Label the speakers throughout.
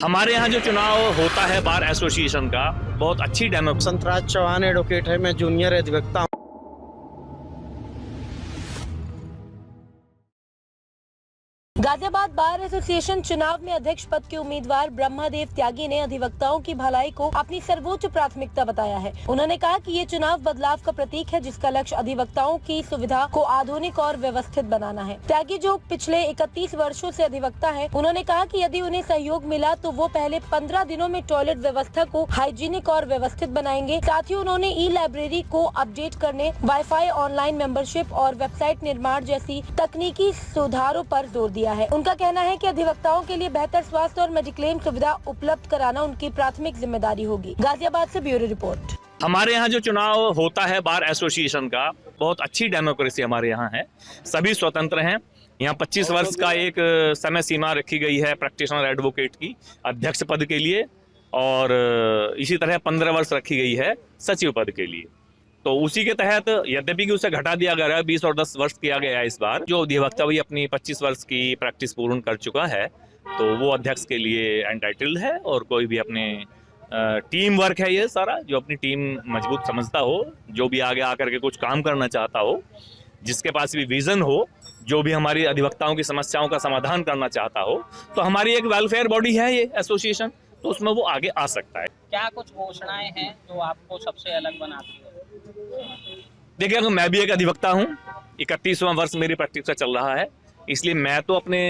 Speaker 1: हमारे यहाँ जो चुनाव होता है बार एसोसिएशन का, बहुत अच्छी डेमोक्रेसी।
Speaker 2: संतराज चौहान एडवोकेट है, मैं जूनियर अधिवक्ता हूँ।
Speaker 3: गाजियाबाद बार एसोसिएशन चुनाव में अध्यक्ष पद के उम्मीदवार ब्रह्मादेव त्यागी ने अधिवक्ताओं की भलाई को अपनी सर्वोच्च प्राथमिकता बताया है। उन्होंने कहा कि ये चुनाव बदलाव का प्रतीक है, जिसका लक्ष्य अधिवक्ताओं की सुविधा को आधुनिक और व्यवस्थित बनाना है। त्यागी जो पिछले 31 वर्षों से अधिवक्ता है, उन्होंने कहा कि यदि उन्हें सहयोग मिला तो वो पहले 15 दिनों में टॉयलेट व्यवस्था को हाइजीनिक और व्यवस्थित बनाएंगे। साथ ही उन्होंने ई लाइब्रेरी को अपडेट करने, वाईफाई, ऑनलाइन मेंबरशिप और वेबसाइट निर्माण जैसी तकनीकी सुधारों पर जोर दिया है। उनका कहना है कि अधिवक्ताओं के लिए बेहतर स्वास्थ्य और मेडिक्लेम सुविधा उपलब्ध कराना उनकी प्राथमिक जिम्मेदारी होगी। गाजियाबाद से ब्यूरो रिपोर्ट।
Speaker 1: हमारे यहाँ जो चुनाव होता है बार एसोसिएशन का, बहुत अच्छी डेमोक्रेसी हमारे यहाँ है। सभी स्वतंत्र हैं। यहाँ 25 वर्ष का एक समय सीमा रखी गई है प्रैक्टिशनर एडवोकेट की अध्यक्ष पद के लिए, और इसी तरह 15 वर्ष रखी गई है सचिव पद के लिए। तो उसी के तहत यद्यपि कि उसे घटा दिया गया है, 20 और 10 वर्ष किया गया है इस बार। जो अधिवक्ता भी अपनी 25 वर्ष की प्रैक्टिस पूर्ण कर चुका है, तो वो अध्यक्ष के लिए एंटाइटल्ड है। और कोई भी अपने टीम वर्क है ये सारा, जो अपनी टीम मजबूत समझता हो, जो भी आगे आकर के कुछ काम करना चाहता हो, जिसके पास भी विजन हो, जो भी हमारी अधिवक्ताओं की समस्याओं का समाधान करना चाहता हो, तो हमारी एक वेलफेयर बॉडी है ये एसोसिएशन, तो उसमें वो आगे आ सकता है।
Speaker 4: क्या कुछ घोषणाएं हैं जो आपको सबसे अलग बनाती है?
Speaker 1: देखिए, मैं भी एक अधिवक्ता हूँ, 31वां वर्ष मेरी प्रैक्टिस का चल रहा है, इसलिए मैं तो अपने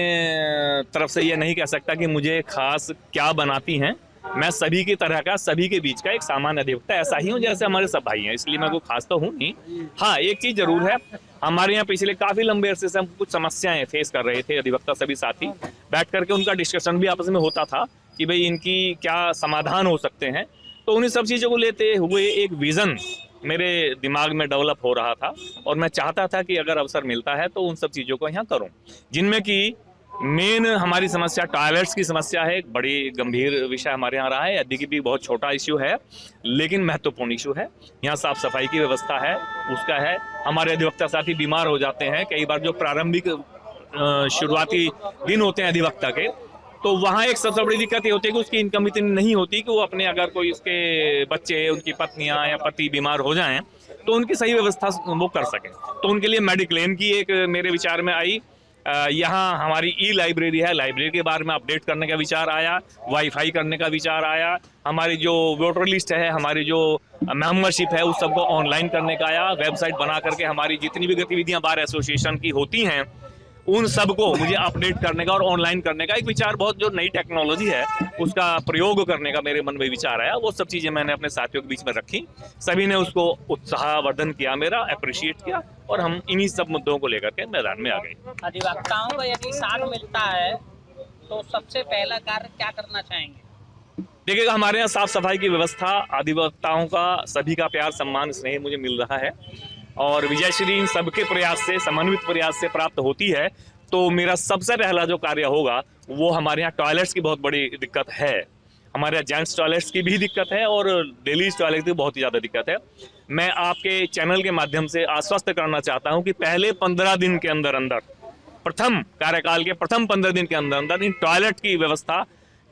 Speaker 1: तरफ से ये नहीं कह सकता कि मुझे खास क्या बनाती हैं। मैं सभी की तरह का, सभी के बीच का एक सामान्य अधिवक्ता ऐसा ही हूँ जैसे हमारे सब भाई हैं, इसलिए मैं कोई खास तो हूँ नहीं। हाँ, एक चीज़ जरूर है, हमारे यहाँ पिछले काफ़ी लंबे अरसे से हम कुछ समस्याएं फेस कर रहे थे अधिवक्ता सभी साथी, बैठ करके उनका डिस्कशन भी आपस में होता था कि भाई इनकी क्या समाधान हो सकते हैं। तो उन्हीं सब चीज़ों को लेते हुए एक विज़न मेरे दिमाग में डेवलप हो रहा था, और मैं चाहता था कि अगर अवसर मिलता है तो उन सब चीज़ों को यहाँ करूँ, जिनमें कि मेन हमारी समस्या टॉयलेट्स की समस्या है। एक बड़ी गंभीर विषय हमारे यहाँ रहा है, यद्यपि भी बहुत छोटा इश्यू है लेकिन महत्वपूर्ण इशू है। यहाँ साफ सफाई की व्यवस्था है, उसका है। हमारे अधिवक्ता साथी बीमार हो जाते हैं कई बार, जो प्रारंभिक शुरुआती दिन होते हैं अधिवक्ता के, तो वहाँ एक सबसे बड़ी दिक्कत ये होती है कि उसकी इनकम इतनी नहीं होती कि वो अपने, अगर कोई उसके बच्चे, उनकी पत्नियां या पति बीमार हो जाएं, तो उनकी सही व्यवस्था वो कर सकें। तो उनके लिए मेडिक्लेम की एक मेरे विचार में आई। यहाँ हमारी ई लाइब्रेरी है, लाइब्रेरी के बारे में अपडेट करने का विचार आया, वाईफाई करने का विचार आया, हमारी जो वोटर लिस्ट है, हमारी जो मेंबरशिप है, उस सबको ऑनलाइन करने का आया, वेबसाइट बना करके हमारी जितनी भी गतिविधियाँ बार एसोसिएशन की होती हैं उन सबको मुझे अपडेट करने का और ऑनलाइन करने का एक विचार, बहुत जो नई टेक्नोलॉजी है उसका प्रयोग करने का मेरे मन में विचार आया। वो सब चीज़ें मैंने अपने साथियों के बीच में रखी, सभी ने उसको उत्साहवर्धन किया, मेरा अप्रिशिएट किया, और हम इन्हीं सब मुद्दों को लेकर के मैदान में आ गए।
Speaker 4: अधिवक्ताओं का यदि साथ मिलता है तो सबसे पहला कार्य क्या करना चाहेंगे?
Speaker 1: देखिएगा, हमारे यहाँ साफ सफाई की व्यवस्था, अधिवक्ताओं का सभी का प्यार, सम्मान, स्नेह मुझे मिल रहा है, और विजयश्री इन सबके प्रयास से, समन्वित प्रयास से प्राप्त होती है। तो मेरा सबसे पहला जो कार्य होगा वो, हमारे यहाँ टॉयलेट्स की बहुत बड़ी दिक्कत है, हमारे यहाँ जेंट्स टॉयलेट्स की भी दिक्कत है और लेडीज टॉयलेट की बहुत ही ज़्यादा दिक्कत है। मैं आपके चैनल के माध्यम से आश्वस्त करना चाहता हूँ कि पहले 15 दिन के अंदर अंदर, प्रथम कार्यकाल के प्रथम 15 दिन के अंदर अंदर इन टॉयलेट की व्यवस्था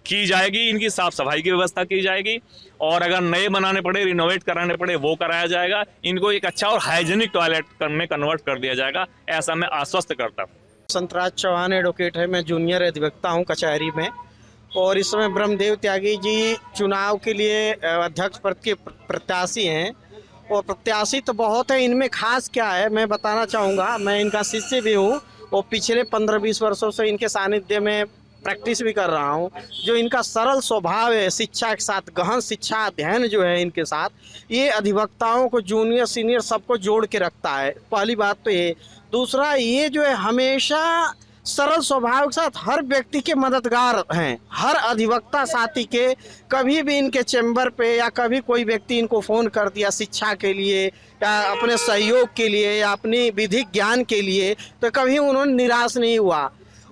Speaker 1: की जाएगी, इनकी साफ सफाई की व्यवस्था की जाएगी, और अगर नए बनाने पड़े, रिनोवेट कराने पड़े, वो कराया जाएगा। इनको एक अच्छा और हाइजीनिक टॉयलेट में कन्वर्ट कर दिया जाएगा, ऐसा मैं आश्वस्त करता हूँ।
Speaker 2: संतराज चौहान एडवोकेट है, मैं जूनियर अधिवक्ता हूँ कचहरी में, और इस समय ब्रह्मदेव त्यागी जी चुनाव के लिए अध्यक्ष पद के प्रत्याशी हैं। और प्रत्याशी तो बहुत है, इनमें खास क्या है मैं बताना चाहूँगा। मैं इनका शिष्य भी हूँ और पिछले 15-20 वर्षों से इनके सानिध्य में प्रैक्टिस भी कर रहा हूँ। जो इनका सरल स्वभाव है, शिक्षा के साथ गहन शिक्षा अध्ययन जो है इनके साथ, ये अधिवक्ताओं को, जूनियर सीनियर सबको जोड़ के रखता है। पहली बात तो ये। दूसरा, ये जो है हमेशा सरल स्वभाव के साथ हर व्यक्ति के मददगार हैं, हर अधिवक्ता साथी के। कभी भी इनके चैम्बर पे या कभी कोई व्यक्ति इनको फ़ोन कर दिया शिक्षा के लिए या अपने सहयोग के लिए या अपनी विधिक ज्ञान के लिए, तो कभी उन्होंने निराश नहीं हुआ।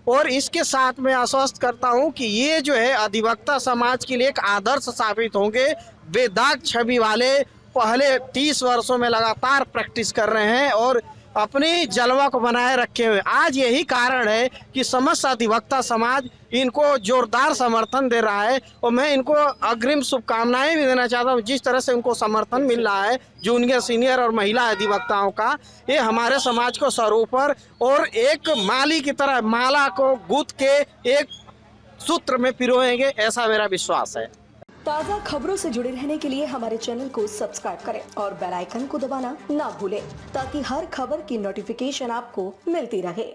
Speaker 2: और इसके साथ मैं आश्वस्त करता हूं कि ये जो है अधिवक्ता समाज के लिए एक आदर्श साबित होंगे। बेदाग छवि वाले, पहले 30 वर्षों में लगातार प्रैक्टिस कर रहे हैं और अपनी जलवा को बनाए रखे हुए। आज यही कारण है कि समस्त अधिवक्ता समाज इनको जोरदार समर्थन दे रहा है और मैं इनको अग्रिम शुभकामनाएं भी देना चाहता हूं। जिस तरह से उनको समर्थन मिल रहा है जूनियर, सीनियर और महिला अधिवक्ताओं का, ये हमारे समाज को सरोपर और एक माली की तरह माला को गूंथ के एक सूत्र में पिरोएंगे, ऐसा मेरा विश्वास है।
Speaker 5: ताज़ा खबरों से जुड़े रहने के लिए हमारे चैनल को सब्सक्राइब करें और बेल आइकन को दबाना ना भूलें ताकि हर खबर की नोटिफिकेशन आपको मिलती रहे।